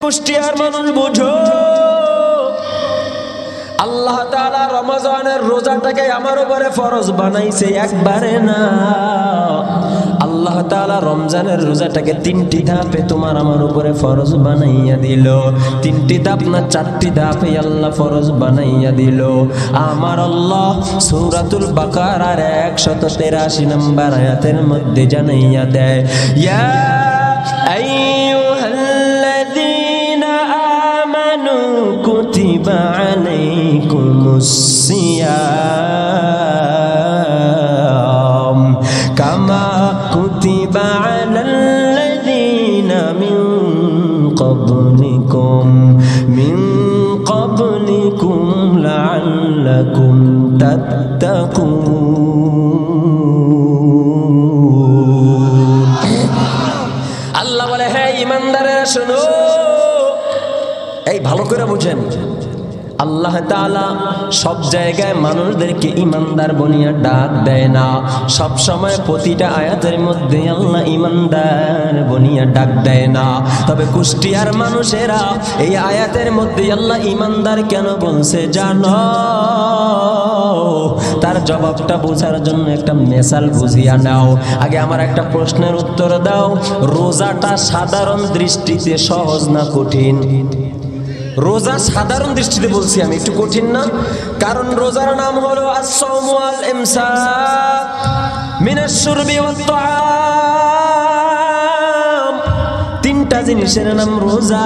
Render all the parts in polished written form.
কুষ্টিয়ার মানুষ বুঝো, আল্লাহ তাআলা রমজানের রোজাটাকে আমার উপরে ফরজ বানাইছে একবারে না। আল্লাহ তাআলা রমজানের রোজাটাকে তিনটি ধাপে তোমার আমার উপরে ফরজ বানাইয়া দিল। তিনটি ধাপ না চারটি ধাপে আল্লাহ ফরজ বানাইয়া দিল। আমার আল্লাহ সূরাতুল বাকারার 183 নম্বর আয়াতের মধ্যে জানাইয়া দেয়, ইয়া আইয়ুহাল্লাযীনা আমানু কুতিবা আলাইকুমুস সিয়াম কামা কুতিবা আলাল্লাযীনা মিন ক্বাবলিকুম লাআল্লাকুম তাত্তাকুন। আল্লাহ বলে, হে ঈমানদারেরা শোনো, এই ভালো করে বুঝেন, আল্লাহ তাআলা সব জায়গায় মানুষদেরকে ঈমানদার বনিয়া ডাক দেয় না। সব সময় প্রতিটা আয়াতের মধ্যে আল্লাহ ঈমানদার বনিয়া ডাক দেয় না। তবে কুষ্টিয়ার মানুষেরা এই আয়াতের মধ্যে আল্লাহ ঈমানদার কেন বলছে জানো? তার জবাবটা বোঝার জন্য একটা মেসাল বুঝিয়া নাও। আগে আমার একটা প্রশ্নের উত্তর দাও, রোজাটা সাধারণ দৃষ্টিতে সহজ না কঠিন? রোজা সাধারণ দৃষ্টিতে বলছি আমি, একটু কঠিন না? কারণ রোজার নাম হলো আস-সাওমু ওয়াল ইমসাক মিনাশ শুরবি ওয়াত তাআম। তিনটা জিনিসের নাম রোজা।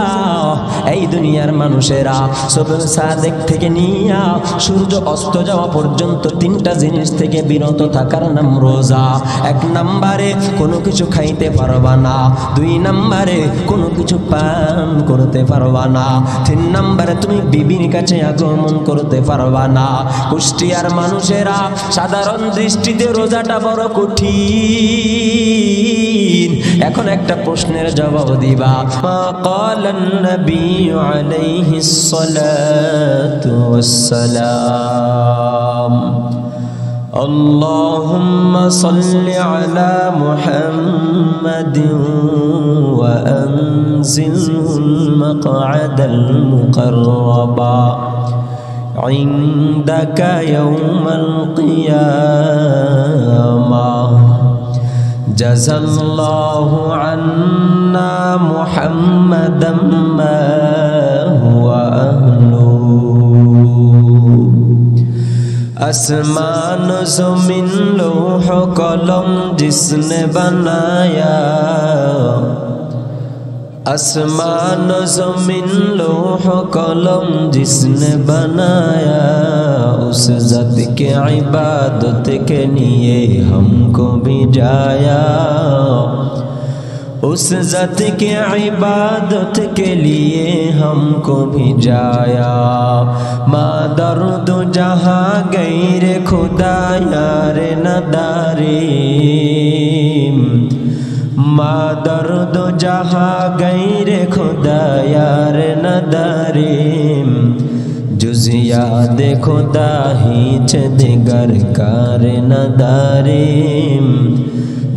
এই দুনিয়ার মানুষেরা সুবহ সাদেক থেকে নিয়া সূর্য অস্ত যাওয়া পর্যন্ত তিনটা জিনিস থেকে বিরত থাকার নাম রোজা। এক নম্বরে কোনো কিছু খাইতে পারবা না, দুই নম্বরে কোনো কিছু পান করতে পারবা না, তিন নম্বরে তুমি বিবির কাছে আগমন করতে পারবা না। কুষ্টিয়ার মানুষেরা সাধারণ দৃষ্টিতে রোজাটা বড় কঠিন। এখন একটা প্রশ্নের জবাব দিবা, ক্বালান নবী আলাইহিস সালাতু ওয়াস সালাম আল্লাহুম্মা সাল্লি আলা মুহাম্মাদিন ওয়া আনজিলহুল মাকআদাল মুকাররাবা ইনদাকা ইয়াওমাল কিয়ামাহ জাযাল্লাহু আন্না মুহাম্মাদাম মা হুয়া আহলুহু। आसमान ज़मीन लौह कलम जिसने बनाया, आसमान ज़मीन लौह कलम जिसने बनाया, उस ज़ात के इबादत के लिए हमको भिजाया, उस ज़ात के इबादत के लिए हमको भिजाया। माँ दर्द जहाँ गैर खुदा यार नदारीम, माँ दर्द जहाँ गैर खुदा यार नदारीम, जुज़िया दे खुदा हिच दिगर कार नदारीम,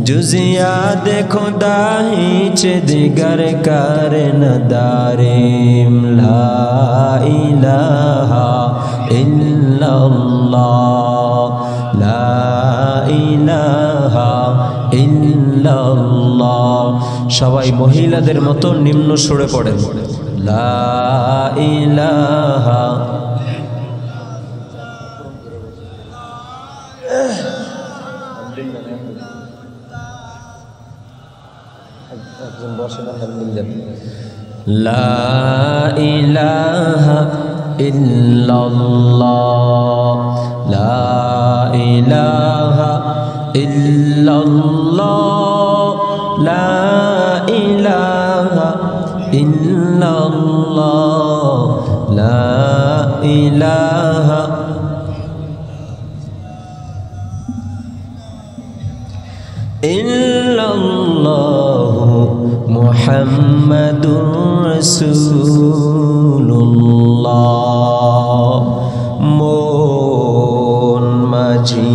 जुज़िया दे खुदा हिच दिगर कार नदारीम। ला इलाहा इल्लल्लाह, ला इलाहा इल्लल्लाह। সবাই মহিলাদের মতো নিম্ন সুরে পড়েন, লা ইলাহা। লা ইলাহা ইল্লাল্লাহ, লা ইলাহা ইল্লাল্লাহ, লা ইলাহা ইল্লাল্লাহ, লা ইলাহা ইল্লাল্লাহু মুহাম্মাদুর রাসূলুল্লাহ। মন মাঝি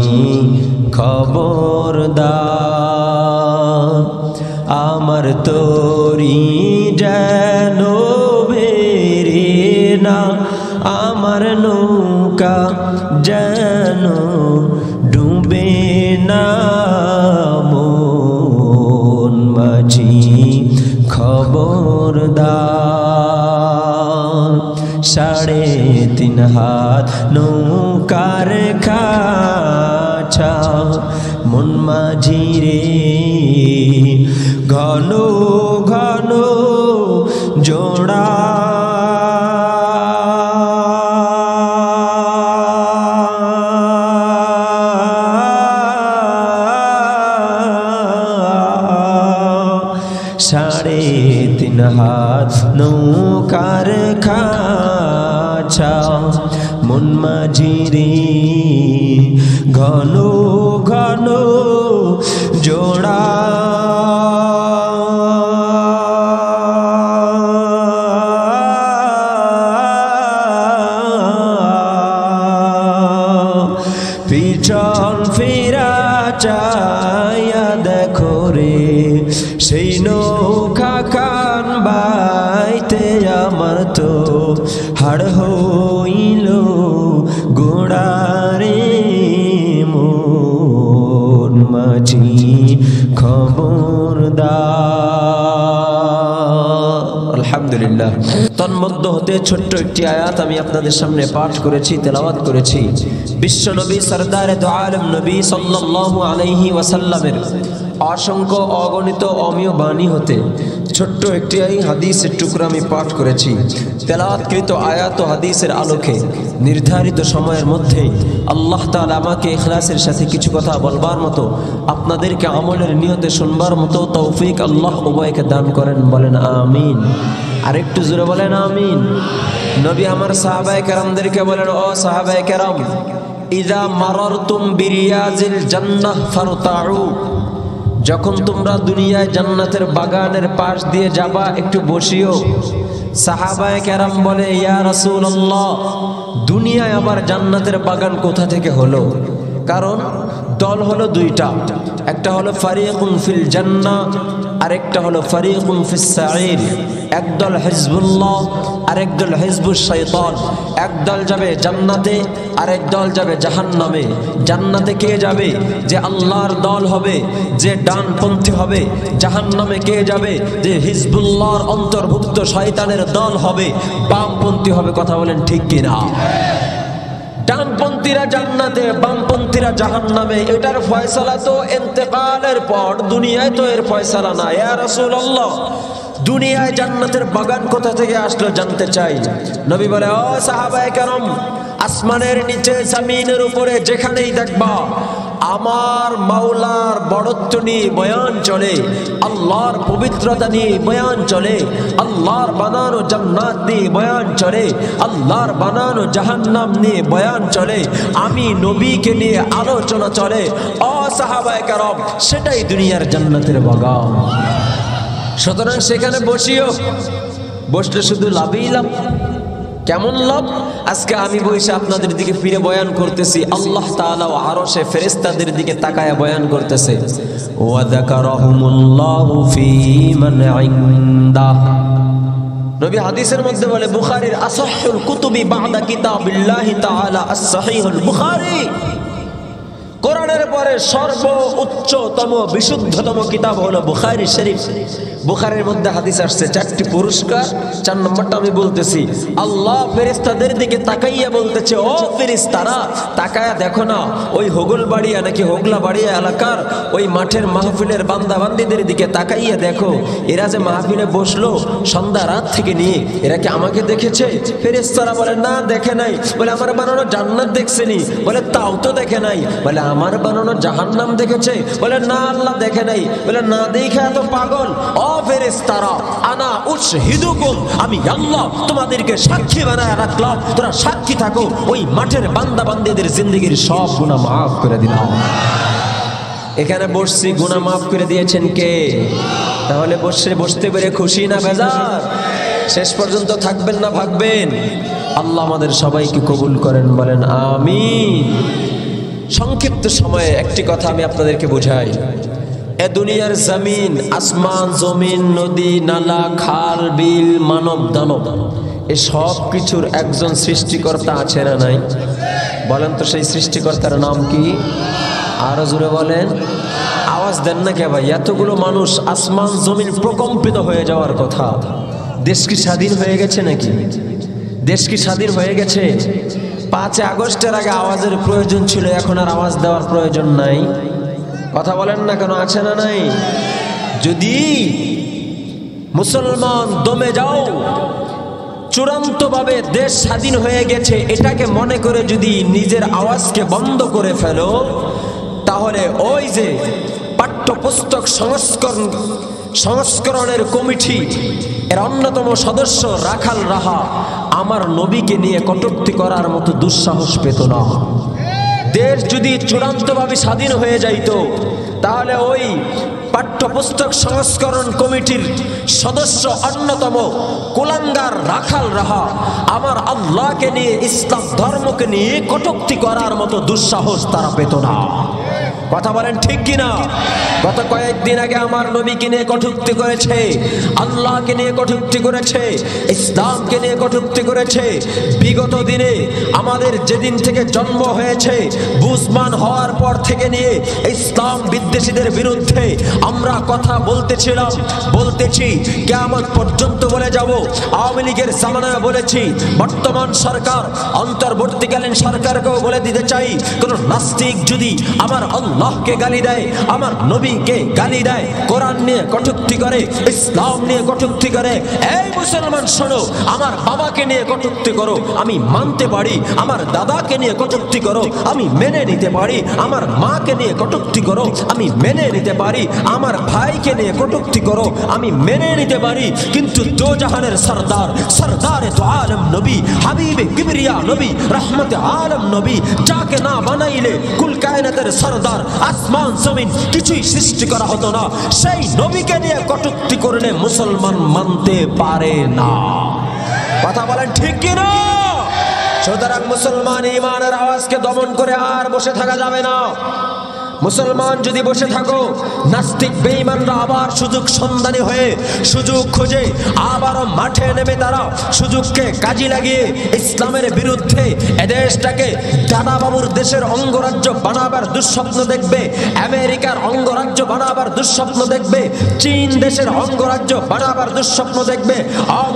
খবরদার, আমার তোরি যেন যেন ডুবে না মন মাঝি খবরদার 3.5 হাত নৌকার খাঁচা মন মাঝি রে ঘন ঘন জোড়া সাড়ে 3 হাত নৌকার খাঁচা মন মাঝি রে ঘন ঘন জোড়া পিছন ফিরা চাইয়া দেখো রে সেই নৌকা খান বাইতে আমার তো হাড় হইল গোড়ারে মন মাঝি খবরদার। আলহামদুলিল্লাহ। তন্মধ্য হতে ছোট্ট একটি আয়াত আমি আপনাদের সামনে পাঠ করেছি, তেলাওয়াত করেছি। বিশ্বনবী সরদারে দো আলম নবী সাল্লাল্লাহু আলাইহি ওয়াসাল্লামের অসংখ্য অগণিত অমীয় বাণী হতে ছোট্ট একটি হাদিসের টুকরা আমি পাঠ করেছি। তেলাওয়াতকৃত আয়াত ও হাদিসের আলোকে নির্ধারিত সময়ের মধ্যে আল্লাহ তাআলা আমাকে ইখলাসের সাথে কিছু কথা বলবার মতো, আপনাদেরকে আমলের নিয়তে শুনবার মতো তৌফিক আল্লাহ উভয়কে দান করেন। বলেন আমিন। আরেকটু জোরে বলেন আমিন। নবী আমার সাহাবায়ে কেরামদেরকে বলেন, ও সাহাবায়ে কেরাম, ইযা মারারতুম বিরিয়াজিল জান্নাহ ফারতাউ, যখন তোমরা দুনিয়ায় জান্নাতের বাগানের পাশ দিয়ে যাবা একটু বসিও। সাহাবায়ে কেরাম বলে, ইয়া রাসূলুল্লাহ, দুনিয়ায় আবার জান্নাতের বাগান কোথা থেকে হলো? কারণ দল হলো দুইটা, একটা হলো ফারিকুন ফিল জান্নাহ, আরেকটা হলো ফারিকুন ফিস সাঈর। একদল হিজবুল্লাহ আর একদল হিজবুশ শয়তান। একদল যাবে জান্নাতে আর একদল যাবে জাহান্নামে। জান্নাতে কে যাবে? যে আল্লাহর দল হবে, যে ডানপন্থী হবে। জাহান্নামে কে যাবে? যে হিজবুল্লাহর অন্তর্ভুক্ত শয়তানের দল হবে, বামপন্থী হবে। কথা বলেন ঠিক কিনা? ডানপন্থীরা জান্নাতে, বামপন্থীরা জাহান্নামে। এটার ফয়সালা তো ইন্তেকালের পর, দুনিয়ায় তো এর ফয়সালা না। ইয়া রাসূলুল্লাহ, দুনিয়ায় জান্নাতের বাগান কোথা থেকে আসলো জানতে চাই। নবী বলে, ও সাহাবায়ে কেরাম, আসমানের নিচে জমিনের উপরে যেখানেই দেখবা আমার মাওলার বড়ত্ব নিয়ে বয়ান চলে, আল্লাহর পবিত্রতা নিয়ে বয়ান চলে, আল্লাহর বানানো জান্নাত নিয়ে বয়ান চলে, আল্লাহর বানানো জাহান্নাম নিয়ে বয়ান চলে, আমি নবীকে নিয়ে আলোচনা চলে। ও সাহাবায়ে কেরাম, সেটাই দুনিয়ার জান্নাতের বাগান। সুতরাং সেখানে বসিও। বসলে শুধু লাভই লাভ। কেমন লাভ? আজকে আমি বসে আপনাদের দিকে ফিরে বয়ান করতেছি, আল্লাহ তাআলা আরশে ফেরেশতাদের দিকে তাকায়া বয়ান করতেছে। ওয়া যাকারাহুমুল্লাহু ফী মান ইনদা। নবী হাদিসের মধ্যে বলে, বুখারীর আসাহুল কুতুবি বা'দা কিতাবিল্লাহি তাআলা আস-সাহিহুল বুখারী। কোরআনের পরে সর্বোচ্চতম বিশুদ্ধতম কিতাব হলো বুখারী শরীফ। বুখারীর মধ্যে হাদিস আসছে 4টি পুরস্কার। 4 নম্বরটা আমি বলতেছি। আল্লাহ ফেরেশতাদের দিকে তাকাইয়া বলতেছে, ও ফেরেশতারা, তাকায়া দেখো না ওই হোগলবাড়িয়া নাকি হোগলাবাড়িয়া এলাকার ওই মাঠের মাহফিলের বান্দা বান্দীদের দিকে তাকাইয়া দেখো, এরা যে মাহফিলে বসলো সন্ধ্যা রাত থেকে নিয়ে, এরা কি আমাকে দেখেছে? ফেরেশতারা বলে, না দেখে নাই। বলে, আমার বানানো জান্নাত দেখছেনি? বলে, তাও তো দেখে নাই। বলে, আমার বানানো জাহান্নাম দেখেছে? বলে, না আল্লাহ দেখে নাই। বলে, না দেখে এত পাগল? ও ফেরেশতারা, আনা উশহিদুকুম, আমি আল্লাহ তোমাদেরকে সাক্ষী বানায় রাখলাম, তোরা সাক্ষী থাকো। ওই মাঠের বান্দা বান্দীদের জিন্দেগির সব গুনাহ মাফ করে দিলাম। এখানে বসছি, গুনাহ মাফ করে দিয়েছেন কে? তাহলে বসতে পেরে খুশি না বেজার? শেষ পর্যন্ত থাকবেন না ভাগবেন? আল্লাহ আমাদের সবাইকে কবুল করেন। বলেন আমিন। সংক্ষিপ্ত সময়ে একটি কথা আমি আপনাদেরকে বুঝাই। এ দুনিয়ার জমিন, আসমান, জমিন, নদী, নালা, খাল, বিল, মানব দানব, এ সব কিছুর একজন সৃষ্টিকর্তা আছে না নাই? বলেন তো সেই সৃষ্টিকর্তার নাম কি? আরো জোরে বলেন। আওয়াজ দেন না কে ভাই? এতগুলো মানুষ, আসমান জমিন প্রকম্পিত হয়ে যাওয়ার কথা। দেশ কি স্বাধীন হয়ে গেছে নাকি? দেশ কি স্বাধীন হয়ে গেছে? 5 আগস্টের আগে আওয়াজের প্রয়োজন ছিল, এখন আর আওয়াজ দেওয়ার প্রয়োজন নাই। কথা বলেন না কেন? আছে না নাই? যদি মুসলমান দমে যাও, চূড়ান্তভাবে দেশ স্বাধীন হয়ে গেছে এটাকে মনে করে যদি নিজের আওয়াজকে বন্ধ করে ফেলো, তাহলে ওই যে পাঠ্যপুস্তক সংস্করণের কমিটি এর অন্যতম সদস্য রাখাল রাহা আমার নবীকে নিয়ে কটূক্তি করার মতো দুঃসাহস পেত না। দেশ যদি চূড়ান্তভাবে স্বাধীন হয়ে যাইত, তাহলে ওই পাঠ্যপুস্তক সংস্করণ কমিটির সদস্য অন্যতম কুলাঙ্গার রাখাল রাহা আমার আল্লাহকে নিয়ে, ইসলাম ধর্মকে নিয়ে কটূক্তি করার মতো দুঃসাহস তারা পেত না। কথা বলেন ঠিক কিনা? গত কয়েকদিন আগে আমার নবীকে নিয়ে কটূক্তি করেছে, আল্লাহকে নিয়ে কটূক্তি করেছে, ইসলামকে নিয়ে কটূক্তি করেছে। বিগত দিনে আমাদের যেদিন থেকে জন্ম হয়েছে, বুঝমান হওয়ার পর থেকে নিয়ে ইসলাম বিদ্বেষীদের বিরুদ্ধে আমরা কথা বলতেছিলাম, বলতেছি, কিয়ামত পর্যন্ত বলে যাব। আওয়ামী লীগের জামানায় বলেছি, বর্তমান সরকার, অন্তর্বর্তীকালীন সরকারকেও বলে দিতে চাই, কোন নাস্তিক যদি আমার আল্লাহকে গালি দেয়, আমার নবীকে গালি দেয়, কোরআন নিয়ে কটূক্তি করে, ইসলাম নিয়ে কটূক্তি করে, এই মুসলমান শোনো, আমার বাবাকে নিয়ে কটূক্তি করো, আমি মানতে পারি। আমার দাদাকে নিয়ে কটূক্তি করো, আমি মেনে নিতে পারি। আমার মাকে নিয়ে কটূক্তি করো, আমি মেনে নিতে পারি। আমার ভাইকে নিয়ে কটূক্তি করো, আমি মেনে নিতে পারি। কিন্তু দো জাহানের সরদার, সরদারে তো আলম নবী, হাবিবে কিবরিয়া নবী, রহমতে আলম নবী, যাকে না বানাইলে কুল কায়নাতের সরদার, আসমান জমিন কিছুই সৃষ্টি করা হতো না, সেই নবীকে নিয়ে কটূক্তি করলে মুসলমান মানতে পারে না। কথা বলেন ঠিক কিনা? সুতরাং মুসলমান ঈমানের আওয়াজকে দমন করে আর বসে থাকা যাবে না। মুসলমান যদি বসে থাকো, নাস্তিক বেঈমানরা আবার সুযোগ সন্ধানী হয়ে সুযোগ খোঁজে, আবারও মাঠে নেমে তারা সুযোগকে কাজে লাগিয়ে ইসলামের বিরুদ্ধে এদেশটাকে দাদাবাবুর দেশের অঙ্গরাজ্য বানাবার দুঃস্বপ্ন দেখবে, আমেরিকার অঙ্গরাজ্য বানাবার দুঃস্বপ্ন দেখবে, চীন দেশের অঙ্গরাজ্য বানাবার দুঃস্বপ্ন দেখবে।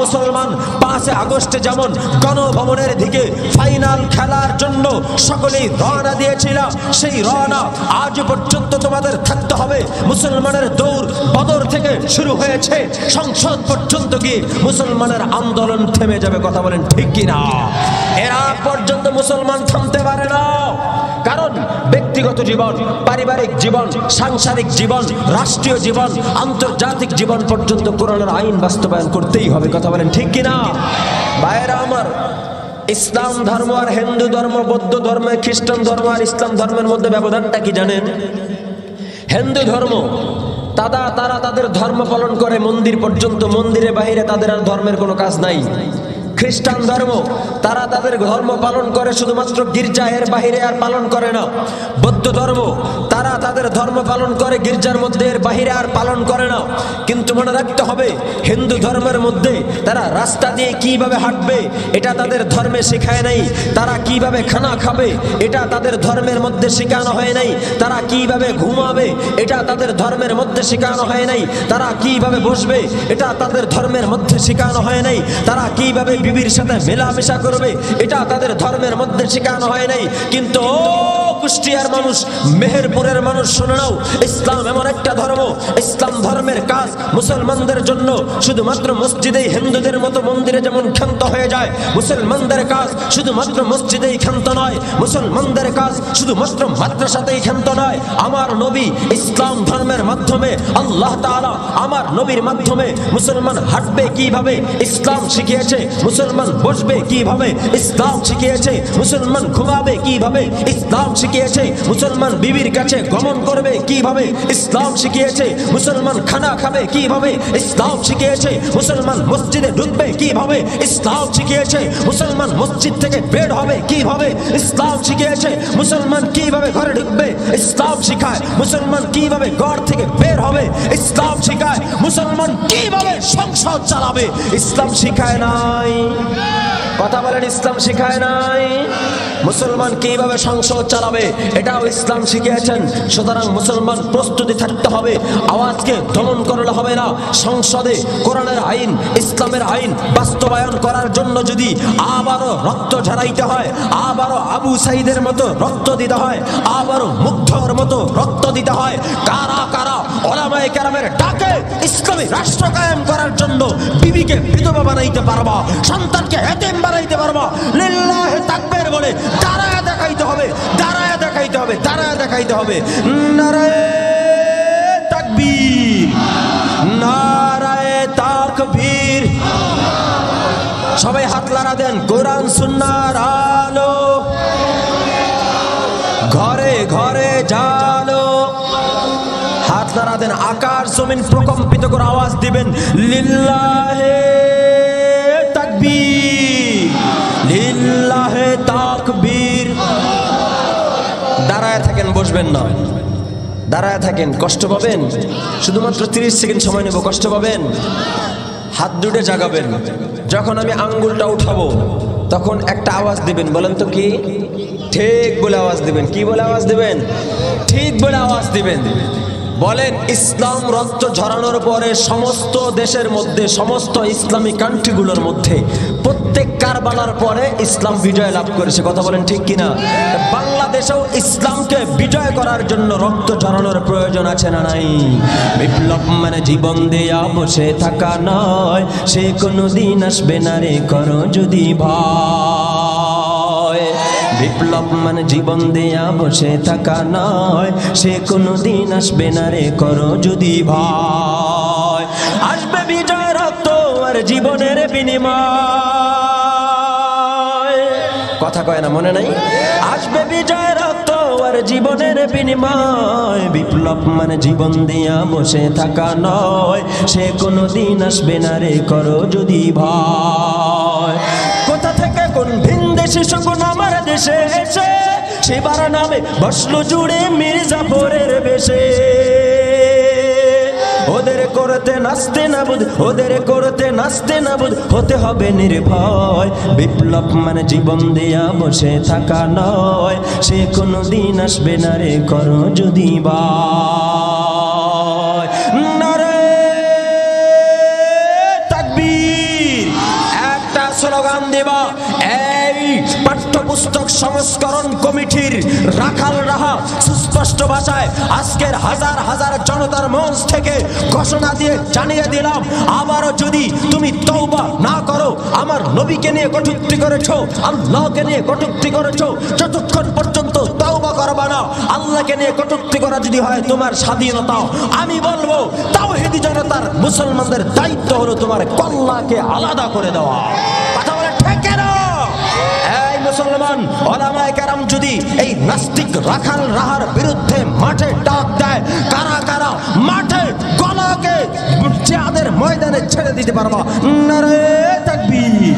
মুসলমান 5 আগস্টে যেমন গণভবনের দিকে ফাইনাল খেলার জন্য সকলেই রওনা দিয়েছিল, সেই রওনা আজ পর্যন্ত তোমাদের থাকতে হবে। মুসলমানের দৌড় বদর থেকে শুরু হয়েছে, সংসদ পর্যন্ত গিয়ে মুসলমানের আন্দোলন থেমে যাবে। কথা বলেন ঠিক কিনা? এর আগ পর্যন্ত মুসলমান থামতে পারে না, কারণ ব্যক্তিগত জীবন, পারিবারিক জীবন, সাংসারিক জীবন, রাষ্ট্রীয় জীবন, আন্তর্জাতিক জীবন পর্যন্ত কোরআনের আইন বাস্তবায়ন করতেই হবে। কথা বলেন ঠিক কিনা? ভাইয়েরা আমার, ইসলাম ধর্ম আর হিন্দু ধর্ম, বৌদ্ধ ধর্ম, খ্রিস্টান ধর্ম আর ইসলাম ধর্মের মধ্যে ব্যবধানটা কি জানেন? হিন্দু ধর্ম তারা তাদের ধর্ম পালন করে মন্দির পর্যন্ত, মন্দিরের বাইরে তাদের আর ধর্মের কোনো কাজ নাই। খ্রিস্টান ধর্ম তারা তাদের ধর্ম পালন করে শুধুমাত্র গির্জা, এর বাইরে আর পালন করে না। বৌদ্ধ ধর্ম তারা তাদের ধর্ম পালন করে গির্জার মধ্যে, এর বাইরে আর পালন করে না। কিন্তু মনে রাখতে হবে, হিন্দু ধর্মের মধ্যে তারা রাস্তা দিয়ে কিভাবে হাঁটবে এটা তাদের ধর্মে শেখায় নাই। তারা কিভাবে খানা খাবে এটা তাদের ধর্মের মধ্যে শেখানো হয় নাই। তারা কিভাবে ঘুমাবে এটা তাদের ধর্মের মধ্যে শেখানো হয় নাই। তারা কিভাবে বসবে এটা তাদের ধর্মের মধ্যে শেখানো হয় নাই। তারা কিভাবে বিবির সাথে মেলামেশা করবে এটা তাদের ধর্মের মধ্যে শেখানো হয় নাই। কিন্তু কুষ্টিয়ার মানুষ, মেহেরপুরের মানুষ শুনে নাও, ইসলাম এমন একটা ধর্ম, ইসলাম ধর্মের কাজ মুসলমানদের জন্য শুধুমাত্র মসজিদেই, হিন্দুদের মতো মন্দিরে যেমন ক্ষান্ত হয়ে যায়, মুসলমানদের কাজ শুধুমাত্র মসজিদেই ক্ষান্ত নয়, মুসলমানদের কাজ শুধুমাত্র মাদ্রাসাতেই ক্ষান্ত নয়। আমার নবী ইসলাম ধর্মের মাধ্যমে, আল্লাহ তাআলা আমার নবীর মাধ্যমে মুসলমান হাঁটবে কিভাবে ইসলাম শিখিয়েছে, মুসলমান বসবে কিভাবে ইসলাম শিখিয়েছে, মুসলমান ঘুমাবে কিভাবে ইসলাম শিখিয়েছে, মুসলমান বিবির কাছে গমন করবে কিভাবে ইসলাম শিখিয়েছে, মুসলমান খানা খাবে কিভাবে ইসলাম শিখিয়েছে, মুসলমান মসজিদে ঢুকবে কিভাবে ইসলাম শিখিয়েছে মুসলমান মসজিদ থেকে বের হবে কিভাবে, ইসলাম শিখিয়েছে মুসলমান কিভাবে ঘরে ঢুকবে, ইসলাম শিখায় মুসলমান কিভাবে ঘর থেকে বের হবে, ইসলাম শিখায় মুসলমান কিভাবে সংসার চালাবে, ইসলাম শিখায় নাই। কথা বলেন, ইসলাম শিখায় নাই। মুসলমান কিভাবে সংসার চালাবে এটাও ইসলাম শিখিয়েছেন। সুতরাং মুসলমান প্রস্তুতি থাকতে হবে। আওয়াজকে দমন করলে হবে না। সংসদে কোরআনের আইন, ইসলামের আইন বাস্তবায়ন করার জন্য যদি আবারও রক্ত ঝরাইতে হয়, আবারও আবু সাইদের মতো রক্ত দিতে হয়, আবারও মুগ্ধর মতো রক্ত দিতে হয়, কারা কারা ওলামায়ে কেরামের ডাকে ইসলামী রাষ্ট্র কায়েম করার জন্য বিবিকে বিধবা বানাইতে পারবা, সন্তানকে এতিম বানাইতে পারবা, লিল্লাহি তাকবীর বলে দাঁড়ায় দেখাইতে হবে, দাঁড়ায় দেখাইতে হবে, দাঁড়ায় দেখাইতে হবে। নারায়ে তাকবীর, নারায়ে তাকবীর। সবাই হাত লাড়া দেন। কোরআন সুন্নাহর আলো ঘরে ঘরে জালো। হাত লাড়া দেন, আকাশ জমিন প্রকম্পিত করে আওয়াজ দিবেন, লিল্লাহি তাকবীর, লিল্লাহি তাকবীর। দাঁড়ায় থাকেন, বসবেন না, দাঁড়ায় থাকেন। কষ্ট পাবেন, শুধুমাত্র 30 সেকেন্ড সময় নেব। কষ্ট পাবেন, হাত দুটো জাগাবেন। যখন আমি আঙ্গুলটা উঠাবো তখন একটা আওয়াজ দিবেন। বলেন তো কি? ঠিক বলে আওয়াজ দিবেন। কি বলে আওয়াজ দিবেন? ঠিক বলে আওয়াজ দিবেন। বলেন, ইসলাম রক্ত ঝরানোর পরে সমস্ত দেশের মধ্যে, সমস্ত ইসলামী কান্ট্রিগুলোর মধ্যে প্রত্যেক কারবালার পরে ইসলাম বিজয় লাভ করেছে। কথা বলেন ঠিক কিনা? বাংলাদেশেও ইসলামকে বিজয় করার জন্য রক্ত ঝরানোর প্রয়োজন আছে না নাই? বিপ্লব মানে জীবন দেয়া বসে থাকা নয়, সে কোনোদিন আসবে না রে করো যদি ভয়। বিপ্লব মানে জীবন দেয়া বসে থাকা নয়, সে কোনোদিন আসবে না রে করো যদি ভয়। আসবে বিজয় রক্ত আর জীবনের বিনিময়। কথা কয় না, মনে নাই? আসবে বিজয় রক্ত আর জীবনের বিনিময়। বিপ্লব মানে জীবন দেয়া বসে থাকা নয়, সে কোনোদিন আসবে না রে করো যদি ভয়। কোথা থেকে কোন ভিন দেশি শকুন আমার দেশে এসে সেবার নামে বসলো জুড়ে মির্জাফরের বেশে। ওদের করতে নাচতে না বুঝ, ওদের করতে নাচতে না বুঝ, হতে হবে নির্ভয়। বিপ্লব মানে জীবন দেয়া বসে থাকা নয়, সে কোনোদিন আসবে না রে করো যদি ভয়। নারায়ে তাকবীর। একটা স্লোগান দেবা, এই পাঠ্যপুস্তক সংস্করণ কমিটির রাখাল রাহা সুস্পষ্ট ভাষায় আজকের হাজার হাজার জনতার মঞ্চ থেকে ঘোষণা দিয়ে জানিয়ে দিলাম, আবারও যদি তুমি তওবা না করো, আমার নবীকে নিয়ে কটূক্তি করেছো, আল্লাহকে নিয়ে কটূক্তি করেছো, যতক্ষণ পর্যন্ত তওবা করবা না, আল্লাহকে নিয়ে কটূক্তি করা যদি হয় তোমার স্বাধীনতা, আমি বলবো তাওহীদি জনতার মুসলমানদের দায়িত্ব হলো তোমার কল্লাকে আলাদা করে দেওয়া। কথা বলে ঠিক না? এই মুসলমান ওলামায়ে কেরাম যদি এই নাস্তিক রাখাল রাহার বিরুদ্ধে মাঠে ডাক দেয়, কারা কারা মাঠে গলাকে জিহাদের ময়দানে ছেড়ে দিতে পারবা? নারায়ে তাকবীর।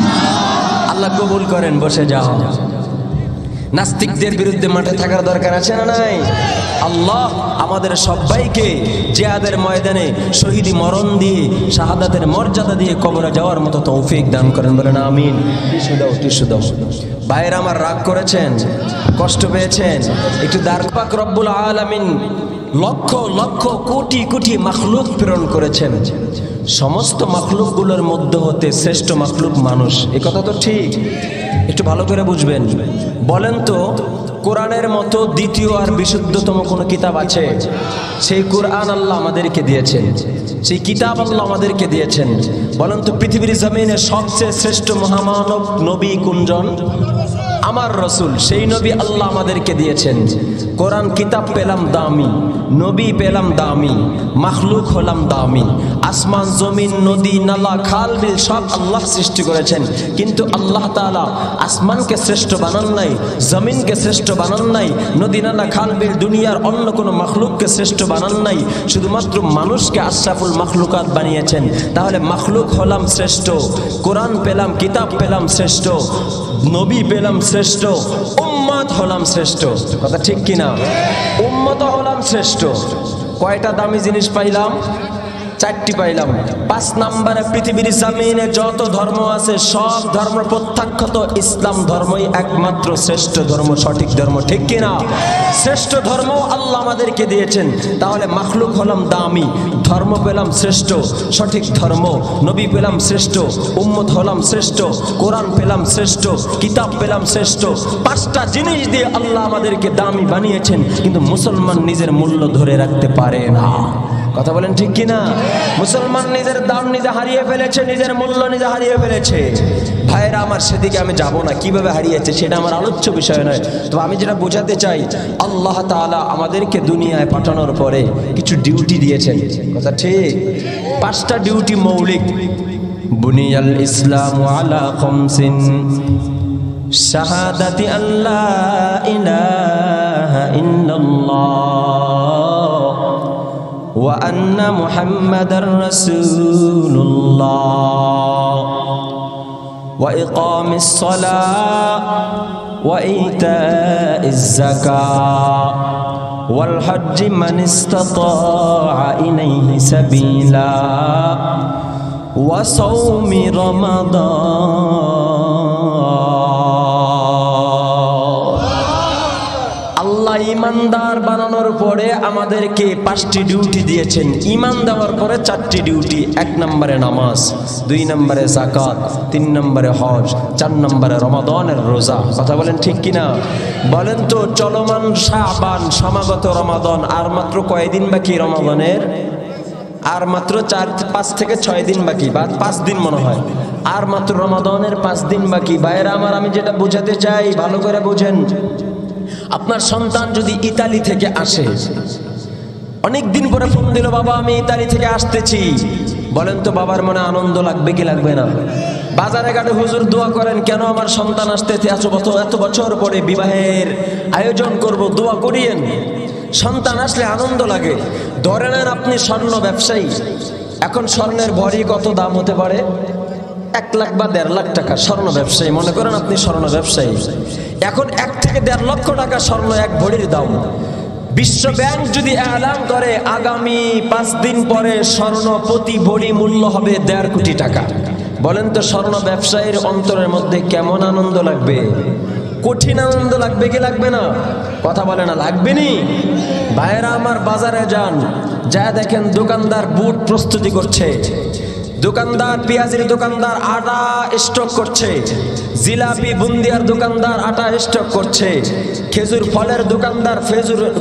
আল্লাহ কবুল করেন। বসে যাও। নাস্তিকদের বিরুদ্ধে মাঠে থাকার দরকার আছে না নাই? আল্লাহ আমাদের সবাইকে জিহাদের ময়দানে শহীদি মরণ দিয়ে, শাহাদাতের মর্যাদা দিয়ে কবরে যাওয়ার মতো তৌফিক দান করেন। বলেন আমিন। টিস্যু দাও, টিস্যু দাও। ভাইয়েরা আমার, রাগ করেছেন, কষ্ট পেয়েছেন, একটু দারপাক রব্বুল আলামিন লক্ষ লক্ষ কোটি কোটি মাখলুক প্রেরণ করেছেন। সমস্ত মাখলুকগুলোর মধ্যে হতে শ্রেষ্ঠ মাখলুক মানুষ। এ কথা তো ঠিক, একটু ভালো করে বুঝবেন। বলেন তো, কোরআনের মতো দ্বিতীয় আর বিশুদ্ধতম কোনো কিতাব আছে? সেই কোরআন আল্লাহ আমাদেরকে দিয়েছেন, সেই কিতাব আল্লাহ আমাদেরকে দিয়েছেন। বলেন তো, পৃথিবীর জমিনে সবচেয়ে শ্রেষ্ঠ মহামানব নবী কোনজন? আমার রসুল। সেই নবী আল্লাহ আমাদেরকে দিয়েছেন। কোরআন কিতাব পেলাম দামি, নবী পেলাম দামি, মাখলুক হলাম দামি। আসমান জমিন নদী নালা খাল বিল সব আল্লাহ সৃষ্টি করেছেন, কিন্তু আল্লাহ তাআলা আসমানকে শ্রেষ্ঠ বানান নাই, জমিনকে শ্রেষ্ঠ বানান নাই, নদী নালা খাল বিল দুনিয়ার অন্য কোনো মাখলুককে শ্রেষ্ঠ বানান নাই, শুধুমাত্র মানুষকে আশরাফুল মাখলুকাত বানিয়েছেন। তাহলে মাখলুক হলাম শ্রেষ্ঠ, কোরআন পেলাম, কিতাব পেলাম শ্রেষ্ঠ, নবী পেলাম শ্রেষ্ঠ, উম্মত হলাম শ্রেষ্ঠ। কথা ঠিক কিনা? উম্মত হলাম শ্রেষ্ঠ। কয়টা দামি জিনিস পাইলাম? 4টি পাইলাম। 5 নম্বরে পৃথিবীর জমিনে যত ধর্ম আছে সব ধর্ম প্রত্যাখ্যাত, ইসলাম ধর্মই একমাত্র শ্রেষ্ঠ ধর্ম, সঠিক ধর্ম। ঠিক কিনা? শ্রেষ্ঠ ধর্ম আল্লাহ আমাদেরকে দিয়েছেন। তাহলে মাখলুক হলাম দামি, ধর্ম পেলাম শ্রেষ্ঠ, সঠিক ধর্ম, নবী পেলাম শ্রেষ্ঠ, উম্মত হলাম শ্রেষ্ঠ, কোরআন পেলাম শ্রেষ্ঠ, কিতাব পেলাম শ্রেষ্ঠ। 5টা জিনিস দিয়ে আল্লাহ আমাদেরকে দামি বানিয়েছেন, কিন্তু মুসলমান নিজের মূল্য ধরে রাখতে পারে না। কথা বলেন ঠিক কিনা? মুসলমান নিজের দাম নিজে হারিয়ে ফেলেছে, নিজের মূল্য নিজে হারিয়ে ফেলেছে। ভাইরা আমার, সেদিকে আমি যাব না, কিভাবে হারিয়েছে সেটা আমার আলোচ্য বিষয় নয়। তো আমি যেটা বোঝাতে চাই, আল্লাহ তাআলা আমাদেরকে দুনিয়ায় পাঠানোর পরে কিছু ডিউটি দিয়েছেন। কথা ঠিক? 5টা ডিউটি মৌলিক। বুনিয়াল ইসলামু আলা খামসিন, শাহাদাতি আল্লা ইলাহা ইল্লাল্লাহ ওয়া আন্না মুহাম্মাদার রাসূলুল্লাহ ওয়া ইকামিস সালাহ ওয়া ইতাইজ যাকাহ ওয়াল হজ্জি মান ইসতাতাআ ইলাইহি সাবিলা ওয়া সাওমি রমাদান। আল্লাহ ঈমানদার বানানোর পরে আমাদেরকে 5টি ডিউটি দিয়েছেন। ঈমান দেওয়ার পরে 4টি ডিউটি। 1 নম্বরে নামাজ, 2 নম্বরে যাকাত, 3 নম্বরে হজ, 4 নম্বরে রমাদানের রোজা। কথা বলেন ঠিক কিনা? বলেন তো, চলমান শাবান, সমাগত রমাদান, আর মাত্র কয়দিন বাকি রমাদানের? আর মাত্র 5 থেকে 6 দিন বাকি, বা 5 দিন মনে হয়। আর মাত্র রমাদানের 5 দিন বাকি। ভাইরা আমার, আমি যেটা বোঝাতে চাই ভালো করে বোঝেন। আপনার সন্তান যদি ইতালি থেকে আসে, অনেক দিন পরে ফোন দিল, বাবা আমি ইতালি থেকে আসতেছি, বলেন তো বাবার মনে আনন্দ লাগবে কি লাগবে না? বাজারে ঘাটে হুজুর দোয়া করেন, কেন আমার সন্তান আসতেছে, এত বছর পরে বিবাহের আয়োজন করব, দোয়া করিয়েন। সন্তান আসলে আনন্দ লাগে। ধরে নেন আপনি স্বর্ণ ব্যবসায়ী, এখন স্বর্ণের ভরি কত দাম হতে পারে? 1 লাখ বা 1.5 লাখ টাকা। স্বর্ণ ব্যবসায়ী, মনে করেন আপনি স্বর্ণ ব্যবসায়ী, এখন 1 থেকে 1.5 লক্ষ টাকা স্বর্ণ 1 ভরির দাম। বিশ্ব ব্যাংক যদি এলান করে আগামী 5 দিন পরে স্বর্ণ প্রতি ভরি মূল্য হবে 1.5 কোটি টাকা, বলেন তো স্বর্ণ ব্যবসায়ীর অন্তরের মধ্যে কেমন আনন্দ লাগবে? কঠিন আনন্দ লাগবে কি লাগবে না? কথা বলে না, লাগবে নি? ভাইয়েরা আমার, বাজারে যান, যা দেখেন দোকানদার বুট প্রস্তুতি করছে, দোকানদার পেঁয়াজের দোকানদার আটা স্টক করছে, জিলাপি বুন্দিয়ার দোকানদার আটা স্টক করছে, খেজুর ফলের দোকানদার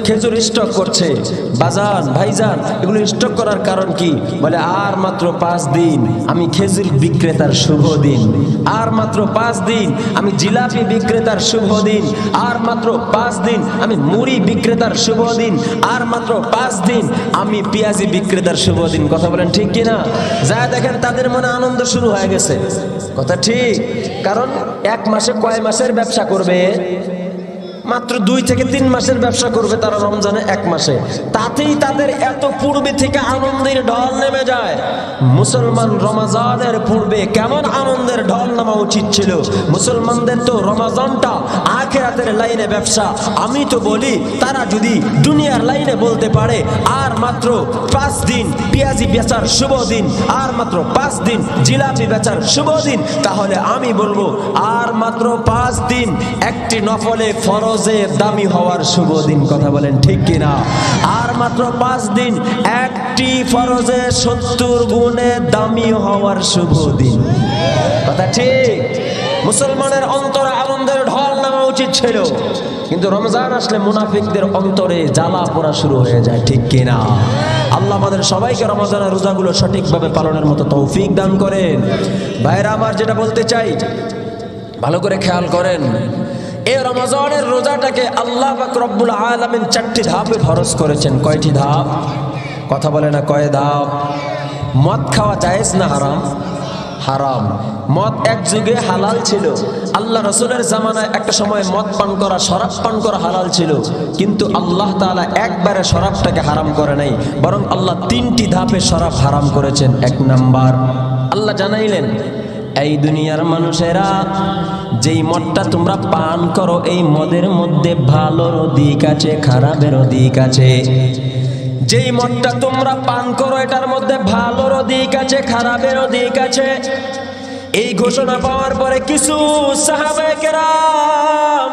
খেজুর স্টক করছে। বাজান ভাইজান, এগুলো স্টক করার কারণ কি? বলে আর মাত্র 5 দিন আমি খেজুর বিক্রেতার শুভ দিন, আর মাত্র 5 দিন আমি জিলাপি বিক্রেতার শুভ দিন, আর মাত্র 5 দিন আমি মুড়ি বিক্রেতার শুভ দিন, আর মাত্র 5 দিন আমি পেঁয়াজি বিক্রেতার শুভ দিন। কথা বলেন ঠিক কিনা? যা দেখেন তাদের মনে আনন্দ শুরু হয়ে গেছে। কথা ঠিক? কারণ 1 মাসে কয় মাসের ব্যবসা করবে? মাত্র 2 থেকে 3 মাসের ব্যবসা করবে তারা রমজানে 1 মাসে, তাতেই তাদের এত পূর্বে থেকে আনন্দের ঢল নেমে যায়। মুসলমান রমজানের পূর্বে কেমন আনন্দের ঢল নামা উচিত ছিল? মুসলমানদের তো রমজানটা আখিরাতের লাইনে ব্যবসা। আমি তো বলি, তারা যদি দুনিয়ার লাইনে বলতে পারে আর মাত্র 5 দিন পেঁয়াজি বেচার শুভ দিন, আর মাত্র 5 দিন জিলাপি বেচার শুভ দিন, তাহলে আমি বলবো আর মাত্র 5 দিন একটি নফলে ফরজে দামি হওয়ার শুভ দিন। কথা বলেন ঠিক কিনা? আর মাত্র 5 দিন একটি ফরজে 70 গুণে দামি হওয়ার শুভ দিন। কথা ঠিক? মুসলমানের অন্তরে আনন্দের ঢল নামা উচিত ছিল, কিন্তু রমজান আসলে মুনাফিকদের অন্তরে জ্বালা পোড়া শুরু হয়ে যায়। ঠিক কিনা? আল্লাহ আমাদের সবাইকে রমজানের রোজাগুলো সঠিকভাবে পালনের মতো তৌফিক দান করেন। ভাইরা আমার, যেটা বলতে চাই ভালো করে খেয়াল করেন, এই রমজানের রোজাটাকে আল্লাহ পাক রব্বুল আলামিন 4টি ধাপে ফরজ করেছেন। কয়টি ধাপ? কথা বলে না, কয় ধাপ? মদ খাওয়া জায়েজ না হারাম? হারাম। মদ এক যুগে হালাল ছিল, আল্লাহ রসুলের জামানায় একটা সময় মদ পান করা, শরাব পান করা হালাল ছিল, কিন্তু আল্লাহ তাআলা একবারে শরাবটাকে হারাম করে নাই, বরং আল্লাহ 3টি ধাপে শরাব হারাম করেছেন। 1 নাম্বার, আল্লাহ জানাইলেন, এই দুনিয়ার মানুষেরা, যেই মদটা তোমরা পান করো এই মদের মধ্যে ভালোরও দিক আছে, খারাপেরও দিক আছে। যেই মদটা তোমরা পান করো এটার মধ্যে ভালোরও দিক আছে, খারাপেরও দিক আছে। এই ঘোষণা পাওয়ার পরে কিছু সাহাবায়ে কেরাম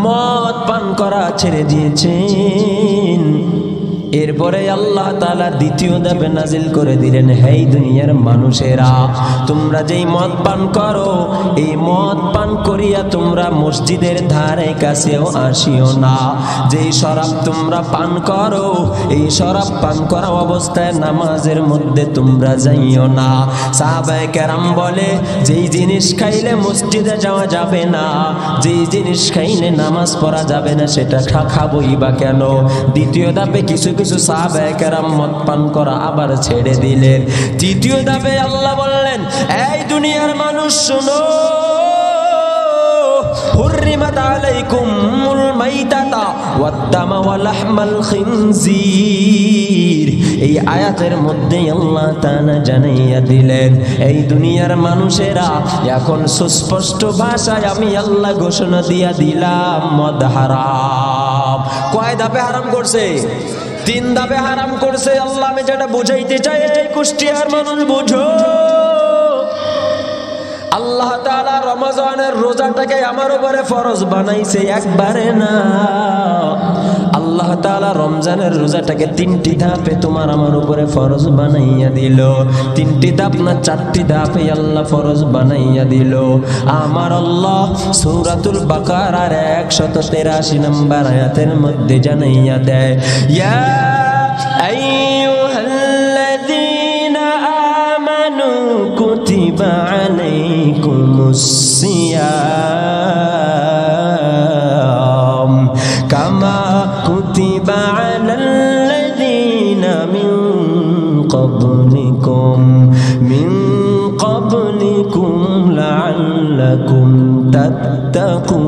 মদ পান করা ছেড়ে দিয়েছেন। এরপরে আল্লাহ তাআলা দ্বিতীয় ধাপে নাজিল করে দিলেন, হে দুনিয়ার মানুষেরা, তোমরা যেই মদ পান করো এই মদ পান করিয়া তোমরা মসজিদের ধারে কাছেও আসিও না। যেই শরাব তোমরা পান করো এই শরাব পান করা অবস্থায় নামাজের মধ্যে তোমরা যাইও না। সাহাবায়ে কেরাম বলে, যেই জিনিস খাইলে মসজিদে যাওয়া যাবে না, যেই জিনিস খাইলে নামাজ পড়া যাবে না, সেটা খাবোই বা কেন? দ্বিতীয় ধাপে কিছু কিছু সাহাবায়ে কেরাম মদ পান করা আবার ছেড়ে দিলেন। তৃতীয় ধাপে আল্লাহ বললেন, এই দুনিয়ার মানুষ শোনো, হুররিমাত আলাইকুমুল মাইতাতা ওয়াদ-দামা ওয়া লাহমাল খিনজির। এই আয়াতের মধ্যে আল্লাহ তাআলা জানাইয়া দিলেন, এই দুনিয়ার মানুষেরা, এখন সুস্পষ্ট ভাষায় আমি আল্লাহ ঘোষণা দিয়া দিলাম, মদ হারাম। কয় ধাপে হারাম করছে? 3 ধাপে হারাম করছে। আল্লাহ আমি যেটা বুঝাইতে চাই, এই কুষ্টিয়ার মানুষ বুঝো, আল্লাহ তাআলা রমজানের রোজাটাকে আমার উপরে ফরজ বানাইছে একবারে না। আল্লাহ তাআলা রমজানের রোজাটাকে 3টি ধাপে তোমার আমার উপরে ফরজ বানাইয়া দিল। 3টি ধাপ না 4টি ধাপে আল্লাহ ফরজ বানাইয়া দিল। আমার আল্লাহ সূরাতুল বাকারার 183 নম্বর আয়াতের মধ্যে জানাইয়া দেয়, ইয়া আইয়ুহাল্লাযীনা আমানু কুতিবা আলাইকুমুস সিয়াম কামা কুতিবা আলাল্লাযীনা মিন ক্বাবলিকুম লাআল্লাকুম তাত্তাকুন।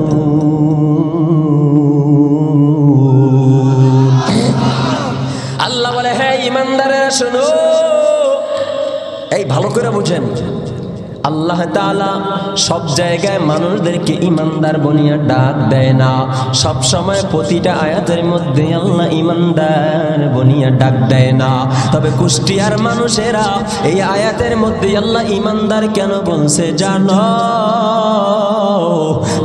আল্লাহ বলে, হে ঈমানদারেরা শোনো, এই ভালো করে বুঝেন, আল্লাহ তাআলা সব জায়গায় মানুষদেরকে ঈমানদার বনিয়া ডাক দেয় না। সব সময় প্রতিটা আয়াতের মধ্যে আল্লাহ ঈমানদার বনিয়া ডাক দেয় না। তবে কুষ্টিয়ার মানুষেরা, এই আয়াতের মধ্যে আল্লাহ ঈমানদার কেন বলছে জানো?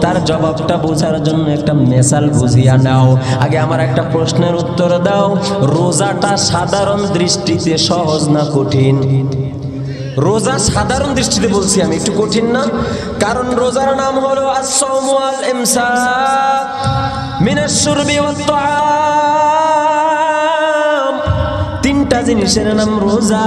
তার জবাবটা বোঝার জন্য একটা মেসাল বুঝিয়া নাও। আগে আমার একটা প্রশ্নের উত্তর দাও, রোজাটা সাধারণ দৃষ্টিতে সহজ না কঠিন? রোজা সাধারণ দৃষ্টিতে বলছি আমি, একটু কঠিন না? কারণ রোজার নাম হলো আস-সাওমু ওয়াল ইমসাক মিনাশ শুরবি ওয়াত তাআম। 3টা জিনিসের নাম রোজা।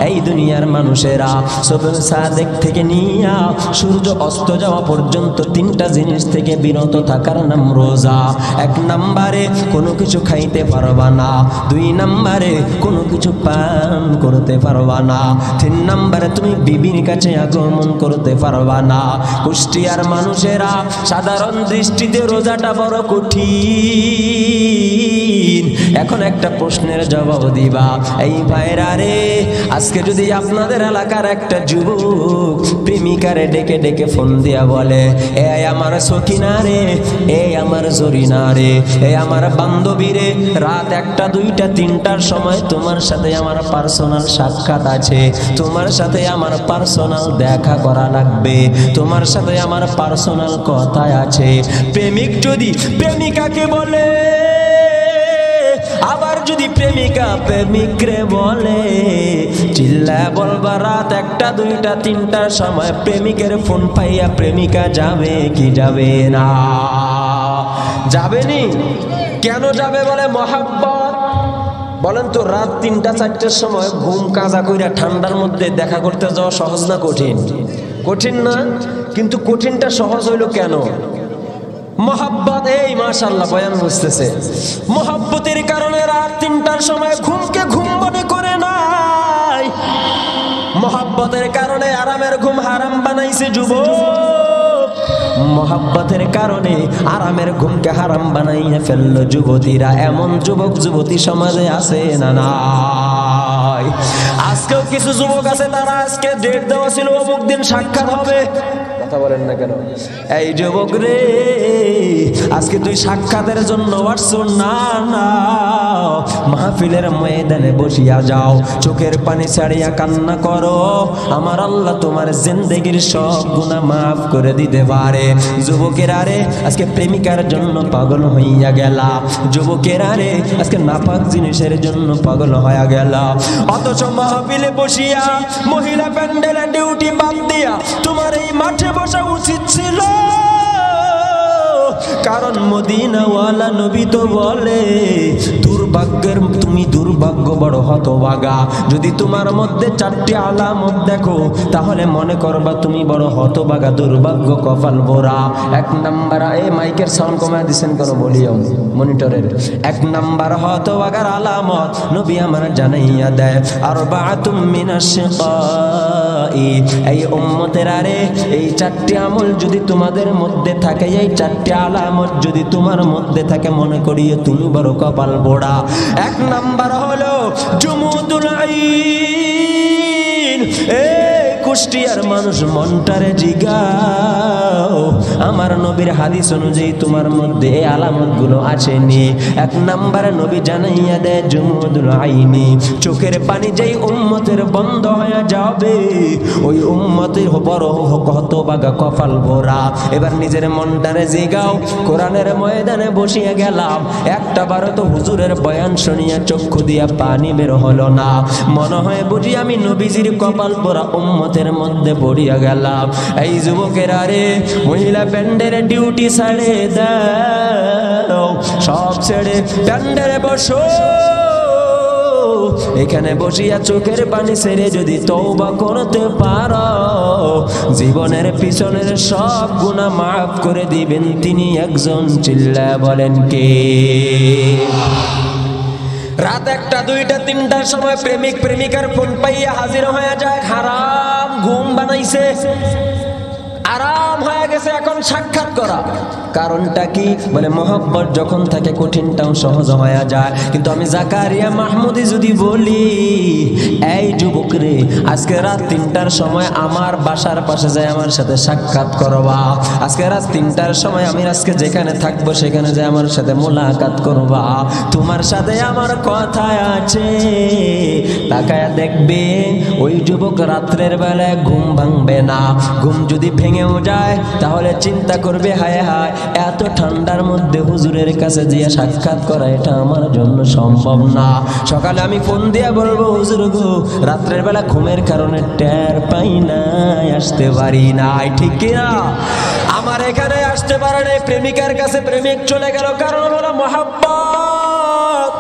এই দুনিয়ার মানুষেরা, সুবহ সাদেক থেকে নিয়া সূর্য অস্ত যাওয়া পর্যন্ত 3টা জিনিস থেকে বিরত থাকার নাম রোজা। 1 নম্বরে কোনো কিছু খাইতে পারবা না, 2 নম্বরে কোনো কিছু পান করতে পারবা না, 3 নম্বরে তুমি বিবির কাছে আগমন করতে পারবা না। কুষ্টিয়ার মানুষেরা, সাধারণ দৃষ্টিতে রোজাটা বড় কঠিন। এখন একটা প্রশ্নের জবাব দিবা, এই ভাইরা রে, আজকে যদি আপনাদের এলাকার একটা যুবক প্রেমিকারে ডেকে ডেকে ফোন দিয়া বলে, এই আমার সখিনা রে, এই আমার জরিনা রে, এই আমার বান্ধবী রে, রাত 1টা 2টা 3টার সময় তোমার সাথে আমার পার্সোনাল সাক্ষাৎ আছে, তোমার সাথে আমার পার্সোনাল দেখা করা লাগবে, তোমার সাথে আমার পার্সোনাল কথা আছে। প্রেমিক যদি প্রেমিকাকে বলে, আবার যদি প্রেমিকা প্রেমিকরে বলে, চিল্লায় বলবা রাত 1টা 2টা 3টার সময় প্রেমিকের ফোন পাইয়া প্রেমিকা যাবে কি যাবে না? যাবে নি? কেন যাবে? বলে মহাব্বত। বলেন তো, রাত 3টা 4টার সময় ঘুম কাজা কইরা ঠান্ডার মধ্যে দেখা করতে যাওয়া সহজ না কঠিন? কঠিন না? কিন্তু কঠিনটা সহজ হইল কেন? মোহাব্বত। এই মাশাআল্লাহ বয়ান বুঝতেছে। মোহাব্বতের কারণে রাত 3টার সময় ঘুমকে ঘুম মনে করে নাই, মহব্বতের কারণে আরামের ঘুম হারাম বানাইছে যুবক, মহব্বতের কারণে আরামের ঘুমকে হারাম বানাইয়া ফেললো যুবতীরা। এমন যুবক যুবতী সমাজে আছে না নাই? আজকেও কিছু যুবক আছে, তারা আজকে ডেট দেওয়া ছিল অমুক দিন সাক্ষাৎ হবে, কথা বলেন না কেন? এই যুবক রে, আজকে তুই সাক্ষাতের জন্য আসছো না, না মাহফিলের ময়দানে বসিয়া যাও, চোখের পানি ছাড়িয়া কান্না করো, আমার আল্লাহ তোমার জিন্দেগির সব গুনাহ মাফ করে দিতে পারে। যুবকেরা রে, আজকে প্রেমিকার জন্য পাগল হইয়া গেলা, যুবকেরা রে আজকে নাপাক জিনিসের জন্য পাগল হইয়া গেলা। অথচ মাহফিলে বসিয়া মহিলা প্যান্ডেলে ডিউটি বাদ দিয়া তোমার এই মাঠে বসা উচিত ছিল, কারণ মদিনাওয়ালা নবী তো বলে দুর্ভাগ্যের তুমি দুর্ভাগ্য বড় হতভাগা। যদি তোমার মধ্যে 4টি আলামত দেখো তাহলে মনে করবা তুমি বড় হতভাগা, দুর্ভাগ্য, কপাল ভরা। 1 নাম্বার, এই মাইকের সাউন্ড কমায় দিচ্ছেন কেন বলিও মনিটরের। 1 নাম্বার হতভাগার আলামত নবী আমার জানাইয়া দেয়, আরবাআতুম মিনাশ শিকাই, এই উম্মতের আরে এই 4টি আমল যদি তোমাদের মধ্যে থাকে, এই 4টি আলামত যদি তোমার মধ্যে থাকে, মনে করিয়ে তুমি বড় কপাল পোড়া। 1 নাম্বার হলো জুমুদুল আইন। কুষ্টিয়ার মানুষ মনটারে জিগাও, আমার নবীর হাদিস অনুযায়ী তোমার মধ্যে এই আলামত গুলো আসেনি। 1 নাম্বারে নবী জানাইয়া দেয় জুমুদুল আইনি, চোখের পানি যেই উম্মতের বন্ধ হয়ে যাবে ওই উম্মতের বড় হতভাগা, কপাল ভরা। এবার নিজের মনটারে জিগাও, কোরআনের ময়দানে বসিয়া গেলাম, একটা বারো তো হুজুরের বয়ান শুনিয়া চক্ষু দিয়া পানি বের হলো না, মনে হয় বুঝি আমি নবীজির কপাল ভরা উম্মতের মধ্যে পড়িয়া গেলাম। এই যুবকেরা রে, মহিলা প্যান্ডেলে ডিউটি ছেড়ে দাও, সব ছেড়ে প্যান্ডেলে বসো, এখানে বসিয়া চোখের পানি ছেড়ে যদি তওবা করতে পারো, জীবনের পিছনের সব গুনাহ মাফ করে দিবেন তিনি একজন। চিল্লায়া বলেন কে? রাত 1টা 2টা 3টার সময় প্রেমিক প্রেমিকার ফোন পাইয়া হাজির হয়ে যায়, হারাম ঘুম বানাইছে, আরাম হয়ে গেছে এখন সাক্ষাৎ করা। কারণটা কি? বলে মহব্বত যখন থাকে কঠিনটাও সহজ হয়ে যায়। কিন্তু আমি জাকারিয়া মাহমুদি যদি বলি, এই যুবক রে, আজকে রাত 3টার সময় আমার বাসার পাশে যায় আমার সাথে সাক্ষাৎ করবা, আজকে রাত 3টার সময় আমি আজকে যেখানে থাকবো সেখানে যায় আমার সাথে মোলাকাত করবা, তোমার সাথে আমার কথা আছে, তাকায়া দেখবে ওই যুবক রাত্রের বেলায় ঘুম ভাঙবে না। ঘুম যদি ভেঙেও যায় তাহলে চিন্তা করবে, হায় হায় এত ঠান্ডার মধ্যে হুজুরের কাছে গিয়ে সাক্ষাৎ করা এটা আমার জন্য সম্ভব না। সকালে আমি ফোন দিয়ে বলবো, হুজুর গো, রাত্রের বেলা ঘুমের কারণে টের পাই নাই, আসতে পারি নাই, ঠিক কিনা? আমার এখানে আসতে পারে নাই, প্রেমিকার কাছে প্রেমিক চলে গেল, কারণ হলো মহব্বত।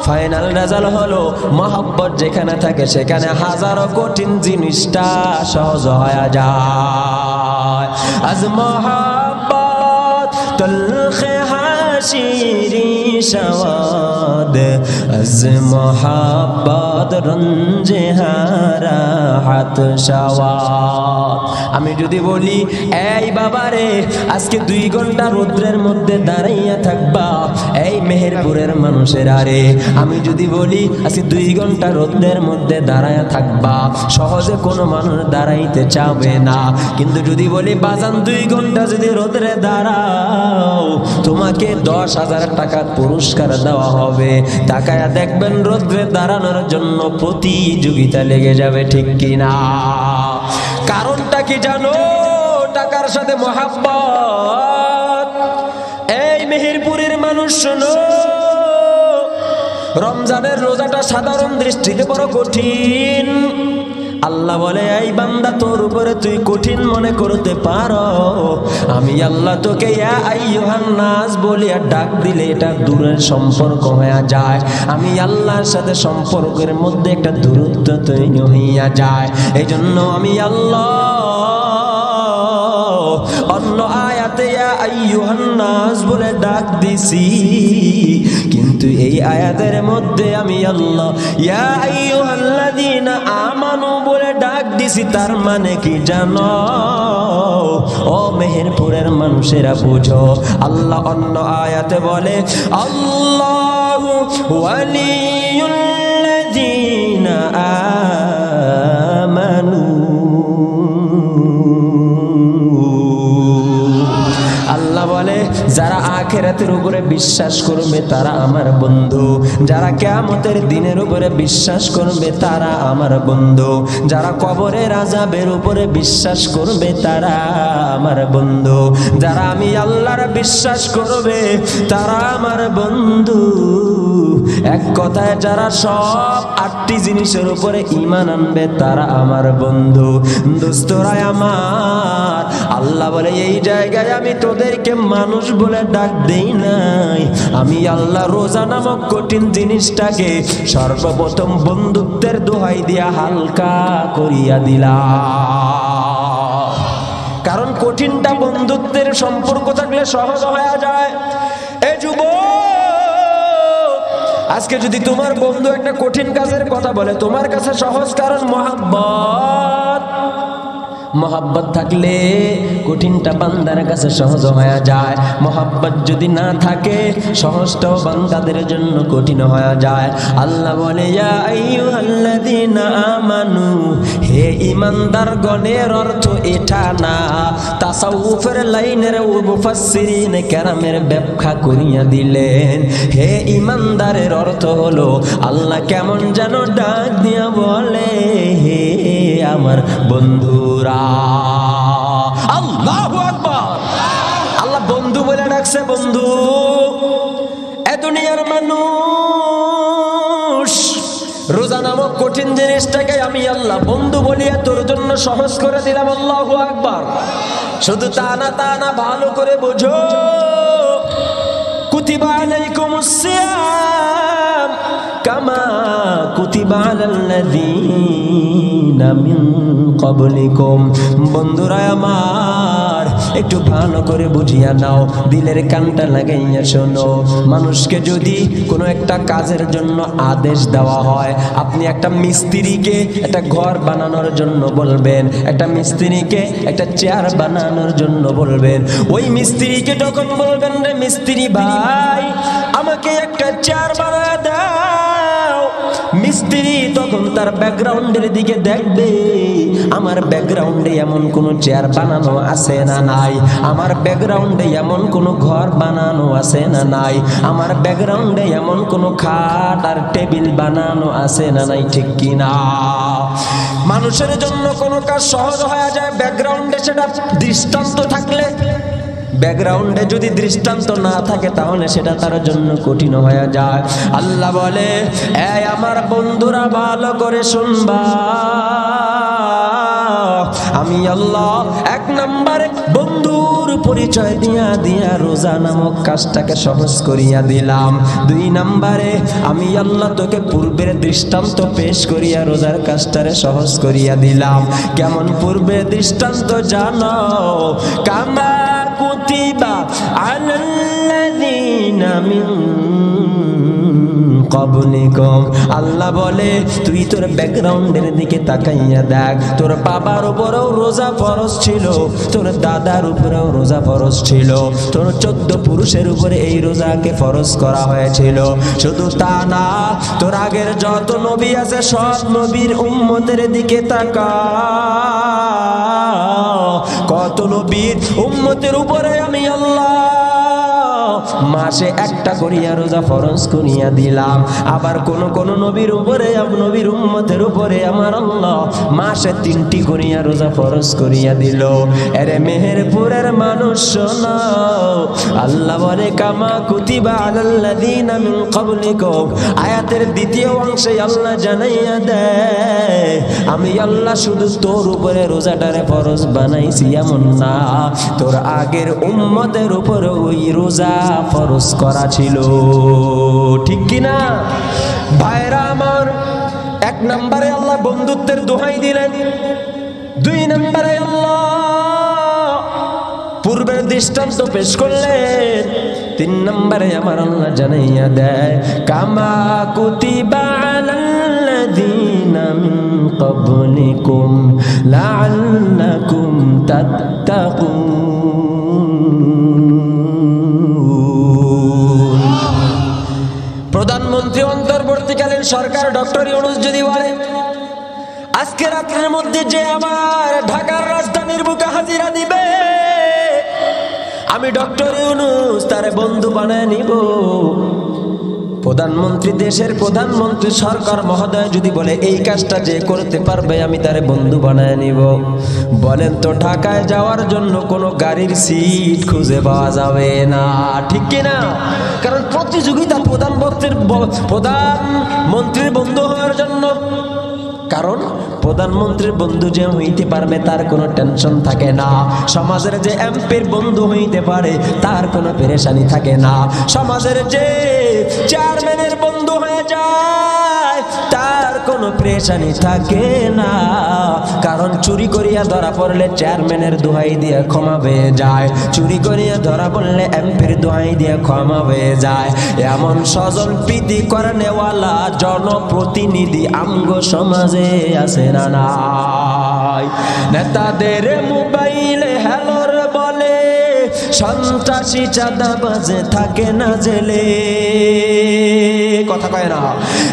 ফাইনাল রেজাল্ট হলো মহব্বত যেখানে থাকে সেখানে হাজারো কঠিন জিনিসটা সহজ হয়ে যায়। আজ মহব্বত তলখে হাসিরি সওয়াদ, আজ মহব্বত রঞ্জে হারা হাত সওয়াদ। আমি যদি বলি, এই বাবারে আজকে 2 ঘন্টা রৌদ্রের মধ্যে দাঁড়াইয়া থাকবা, এই মেহেরপুরের মানুষেরা রে, আমি যদি বলি আজকে 2 ঘন্টা রৌদ্রের মধ্যে দাঁড়াইয়া থাকবা, সহজে কোনো মানুষ দাঁড়াইতে চাবে না। কিন্তু যদি বলি বাজান 2 ঘন্টা যদি রৌদ্রে দাঁড়াও, তোমাকে 10,000 টাকার পুরস্কার দেওয়া হবে। তাকায়া দেখবেন রৌদ্রে দাঁড়ানোর জন্য প্রতিযোগিতা লেগে যাবে, ঠিক কিনা? কারণটা কি জানো? টাকার সাথে মহব্বত। এই মেহেরপুরের মানুষ শোনো, রমজানের রোজাটা সাধারণ দৃষ্টিতে বড় কঠিন। আল্লাহ বলে, এই বান্দা তোর উপরে তুই কঠিন মনে করতে পারো, আমি আল্লাহ তোকে ইয়া আইয়ুহান নাস বলিয়া ডাক দিলে এটা দূরের সম্পর্ক হয়ে যায়। আমি আল্লাহর সাথে সম্পর্কের মধ্যে একটা দূরত্ব তৈরি হইয়া যায়। এই জন্য আমি আল্লাহ অন্য আয়াতে ইয়া আইয়ুহান নাস বলে ডাক দিছি, কিন্তু এই আয়াতের মধ্যে আমি আল্লাহ ইয়া আইয়ুহাল্লাযীনা আমানু বলে ডাক দিছি। তার মানে কি জানো? ও মেহেরপুরের মানুষেরা বুঝো, আল্লাহ অন্য আয়াতে বলে আল্লাহু ওয়ালিয়ুল্লাযীনা আমানু। আল্লাহ বলে যারা আখিরাতের উপরে বিশ্বাস করবে তারা আমার বন্ধু, যারা কিয়ামতের দিনের উপরে বিশ্বাস করবে তারা আমার বন্ধু, যারা কবরের আযাবের উপরে বিশ্বাস করবে তারা আমার বন্ধু, যারা আমি আল্লাহর বিশ্বাস করবে তারা আমার বন্ধু। এক কথায় যারা সব 8টি জিনিসের উপরে ঈমান আনবে তারা আমার বন্ধু। দোস্তরা আমার, আল্লাহ বলে এই জায়গায় আমি তোদেরকে মানুষ বলে ডাক দেই নাই, আমি আল্লাহ রোজা নামক কঠিন জিনিসটাকে সর্বপ্রথম বন্ধুত্বের দোহাই দিয়া হালকা করিয়া দিলাম। কারণ কঠিনটা বন্ধুত্বের সম্পর্ক থাকলে সহজ হয়ে যায়। এ যুবক, আজকে যদি তোমার বন্ধু একটা কঠিন কাজের কথা বলে তোমার কাছে সহজ, কারণ মহাব্বত থাকলে কঠিনটা বান্দার কাছে সহজ হয়ে যায়। মহাব্বত যদি না থাকে সহজটাও বান্দাদের জন্য কঠিন হয়ে যায়। আল্লাহ বলে ইয়া আইয়ুহাল্লাযীনা আমানু, হে ঈমানদার গণের অর্থ এটা না। তাসাউফের লাইনের মুফাসসিরিন কেরামের ব্যাখ্যা করিয়া দিলেন, হে ঈমানদারের অর্থ হলো আল্লাহ কেমন যেন ডাক দিয়া বলে, হে আমার বন্ধুরা। আল্লাহু আকবার। আল্লাহ বন্ধু বলে ডাকছে, বন্ধু। এ দুনিয়ার মানুষ, রোজা নামক কঠিন জিনিসটাকে আমি আল্লাহ বন্ধু বলিয়া তোর জন্য সহজ করে দিলাম। আল্লাহু আকবার। শুধু তা না, ভালো করে বুঝো। কুতিবা আলাইকুমুস সিয়াম কামা কুতিবা আলাল্লাযীনা মিন ক্বাবলিকুম। বন্ধুরা আমার, একটু ভালো করে বুঝিয়া নাও, দিলের কানটা লাগাইয়া শোনো। মানুষকে যদি কোনো একটা কাজের জন্য আদেশ দেওয়া হয়, আপনি একটা মিস্ত্রিকে একটা ঘর বানানোর জন্য বলবেন, একটা মিস্ত্রিকে একটা চেয়ার বানানোর জন্য বলবেন। ওই মিস্ত্রিকে যখন বলবেন, রে মিস্ত্রি ভাই আমাকে একটা চেয়ার বানায় দাও, মিস্ত্রি তখন তার ব্যাকগ্রাউন্ডের দিকে দেখবে, আমার ব্যাকগ্রাউন্ডে এমন কোন চেয়ার বানানো আছে না নাই, আমার ব্যাকগ্রাউন্ডে এমন কোন ঘর বানানো আছে না নাই, আমার ব্যাকগ্রাউন্ডে এমন কোন খাট আর টেবিল বানানো আছে না নাই, ঠিক কিনা? মানুষের জন্য কোনো কাজ সহজ হয়ে যায় ব্যাকগ্রাউন্ডে সেটা দৃষ্টান্ত থাকলে। ব্যাকগ্রাউন্ডে যদি দৃষ্টান্ত না থাকে তাহলে সেটা তার জন্য কঠিন হয়ে যায়। আল্লাহ বলে, এই আমার বন্ধুরা ভালো করে শুনবা, আমি আল্লাহ এক নম্বরে বন্ধুর পরিচয় দিয়া রোজা নামক কাজটাকে সহজ করিয়া দিলাম। 2 নম্বরে আমি আল্লাহ তোকে পূর্বের দৃষ্টান্ত পেশ করিয়া রোজার কাজটারে সহজ করিয়া দিলাম। কেমন পূর্বের দৃষ্টান্ত জানো? কামা কুতিবা আলাল্লাযীনা মিন ক্বাবলিকুম। আল্লাহ বলে, তুই তোর ব্যাকগ্রাউন্ডের দিকে তাকাইয়া দেখ, তোর বাবার উপরেও রোজা ফরজ ছিল, তোর দাদার উপরেও রোজা ফরজ ছিল, তোর 14 পুরুষের উপরে এই রোজাকে ফরজ করা হয়েছিল। শুধু তা না, তোর আগের যত নবী আছে সব নবীর উম্মতের দিকে তাকা, কত নবীর উম্মতের উপরে আমি আল্লাহ মাসে একটা করিয়া রোজা ফরজ করিয়া দিলাম। আবার কোন নবীর উপরে, নবীর উম্মতের উপরে আমার আল্লাহ মাসে 3টি করিয়া রোজা ফরজ করিয়া দিল। আরে মেহেরপুরের মানুষ শোনো, আল্লাহ বলে কামা কুতিবা আলাল্লাযীনা মিন ক্বাবলিকুম। আয়াতের 2য় অংশে আল্লাহ জানাইয়া দেয়, আমি আল্লাহ শুধু তোর উপরে রোজাটারে ফরজ বানাইছি এমন না, তোর আগের উম্মতের উপরে ওই রোজা ফরজ করা ছিল, ঠিক কিনা? ভাইরা আমার, 1 নম্বরে আল্লাহ বন্ধুত্বের দোহাই দিলেন। 2 নম্বরে আল্লাহ পূর্বের দৃষ্টান্ত পেশ করলেন। 3 নম্বরে আমার আল্লাহ জানাইয়া দেয়, কামা কুতিবা আলাল্লাযীনা মিন ক্বাবলিকুম লাআল্লাকুম তাত্তাকুন। প্রধানমন্ত্রী অন্তর্বর্তীকালীন সরকার ডক্টর ইউনূস যদি বলে, আজকে রাত্রের মধ্যে যে আমার ঢাকার রাজধানীর বুকে হাজিরা দিবে, আমি ডক্টর ইউনূস তারে বন্ধু বানায় নিব। প্রধানমন্ত্রী, দেশের প্রধানমন্ত্রী, সরকার মহোদয় যদি বলে এই কাজটা যে করতে পারবে আমি তারে বন্ধু বানায় নিব, বলেন তো ঢাকায় যাওয়ার জন্য কোনো গাড়ির সিট খুঁজে পাওয়া যাবে না, ঠিক কিনা? কারণ প্রতিযোগিতা প্রধানমন্ত্রীর বন্ধু হওয়ার জন্য। কারণ প্রধানমন্ত্রীর বন্ধু যে হইতে পারবে তার কোনো টেনশন থাকে না। সমাজের যে এমপির বন্ধু হইতে পারে তার কোনো পেরেশানি থাকে না। সমাজের যে চেয়ারম্যানের বন্ধু হয়ে যায় তার কোনো পেরেশানি থাকে না। কারণ চুরি করিয়া ধরা পড়লে চেয়ারম্যানের দোহাই দিয়ে ক্ষমা হয়ে যায়, চুরি করিয়া ধরা পড়লে এমপির দোহাই দিয়ে ক্ষমা হয়ে যায়। এমন স্বজন প্রীতি করেনেওয়ালা জনপ্রতিনিধি আমগো সমাজে আছে না নাই? নেতাদের মোবাইলে হ্যালোর বলে, সন্ত্রাসী চাঁদাবাজে থাকে না জেলে, কথা কয় না?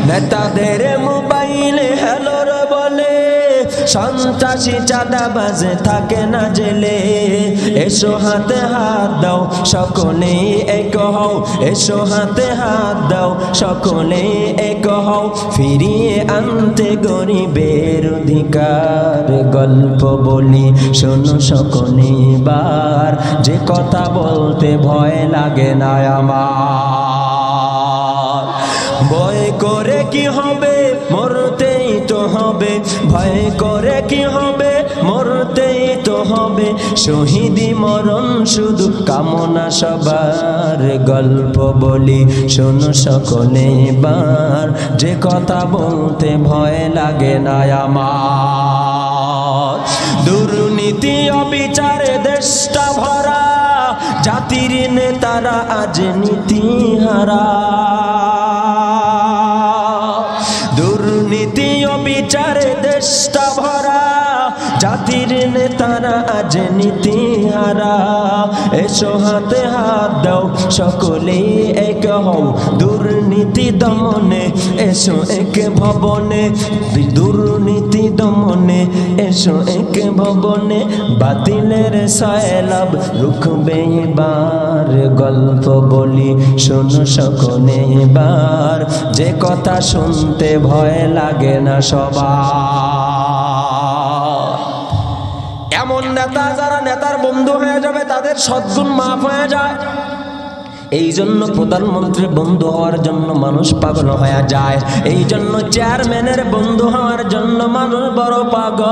নেতাদের মোবাইলে হ্যালোর বলে, সন্ত্রাসী চাঁদাবাজে থাকে না জেলে। এসো হাতে হাত দাও সকলেই এক হও, এসো হাতে হাত দাও সকলেই এক হও, ফিরিয়ে আনতে গরিবের অধিকার। গল্প বলি শোনো সকলে বার, যে কথা বলতে ভয় লাগে না আমার। ভয় করে কি হবে, মরতেই তো হবে, ভয় করে কি হবে, মরতেই তো হবে। শহীদি মরণ শুধু কামনা সবার। গল্প বলি শোনো সকলে বার, যে কথা বলতে ভয় লাগে না আমার। দুর্নীতি অবিচারে দেশটা ভরা, জাতির নেতারা আজ নীতিহারা। দুর্নীতি অবিচারে দেশটা ভরা, জাতির নেতারা আজ নীতিহারা। এসো হাতে হাত দাও সকলেই এক হও, দুর্নীতি দমনে এসো এক ভবনে। দুর্নীতি দমনে এসো এক ভবনে, বাতিলের সয়লাভ রুখবে এবার। গল্প বলি শোনো সকলে এবার, যে কথা শুনতে ভয় লাগে না সবার। এমন নেতা যারা নেতার বন্ধু হয়ে যাবে তাদের সদ্গুণ মাফ হয়ে যায়। এই জন্য প্রধানমন্ত্রীর বন্ধু হওয়ার জন্য মানুষ পাগল হয়ে যায়। এই জন্য চেয়ারম্যানের বন্ধু হওয়ার জন্য মানুষ বড় পাগল।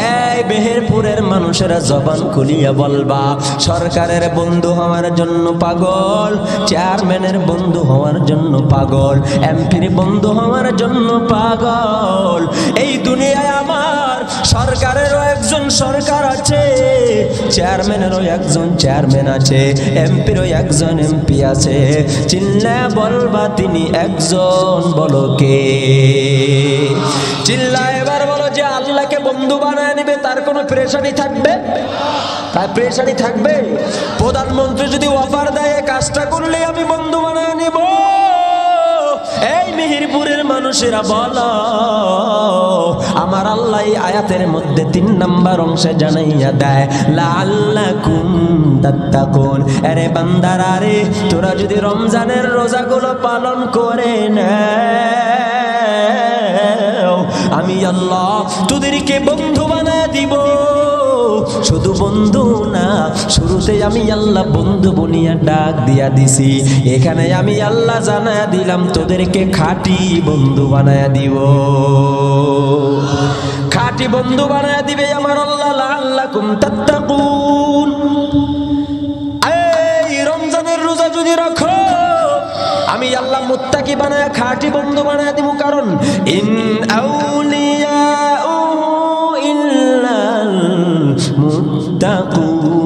এই মেহেরপুরের মানুষেরা জবান খুলিয়া বলবা, সরকারের বন্ধু হওয়ার জন্য পাগল, চেয়ারম্যানের বন্ধু হওয়ার জন্য পাগল, এমপির বন্ধু হওয়ার জন্য পাগল। এই দুনিয়ায় আমার সরকারেরও একজন সরকার আছে, চেয়ারম্যানেরও একজন চেয়ারম্যান আছে, এমপিরও একজন এমপি আছে। চিল্লা বলবা তিনি একজন, বলো কে? চিল্লা এবার বলো যে আল্লাহকে বন্ধু বানায় নিবে তার কোনো পেরেশানি থাকবে? তার পেরেশানি থাকবে? প্রধানমন্ত্রী যদি অফার দেয় কাজটা করলে আমি বন্ধু বানায় নিব, এই মেহেরপুরের মানুষেরা বলো, আমার আল্লাহ এই আয়াতের মধ্যে 3 নম্বর অংশে জানাইয়া দেয়, লাআল্লাকুম তাত্তাকুন। আরে বান্দারা রে, তোরা যদি রমজানের রোজাগুলো পালন করে নাও, আমি আল্লাহ তোদেরকে বন্ধু বানায় দিব। শুধু বন্ধু না, শুরুতে আমি আল্লাহ বন্ধু বনিয়া ডাক দিয়া দিছি, এখানে আমি আল্লাহ জানায়া দিলাম তোদেরকে খাঁটি বন্ধু বানায়া দিব। খাঁটি বন্ধু বানায়া দিবে আমার আল্লাহ, লাআল্লাকুম তাত্তাকুন। এই রমজানের রোজা যদি রাখো, আমি আল্লাহ মুত্তাকি বানায়া খাঁটি বন্ধু বানায়া দিব। কারণ ইন আউলিয়া ইল্লাল মুত্তাকুন।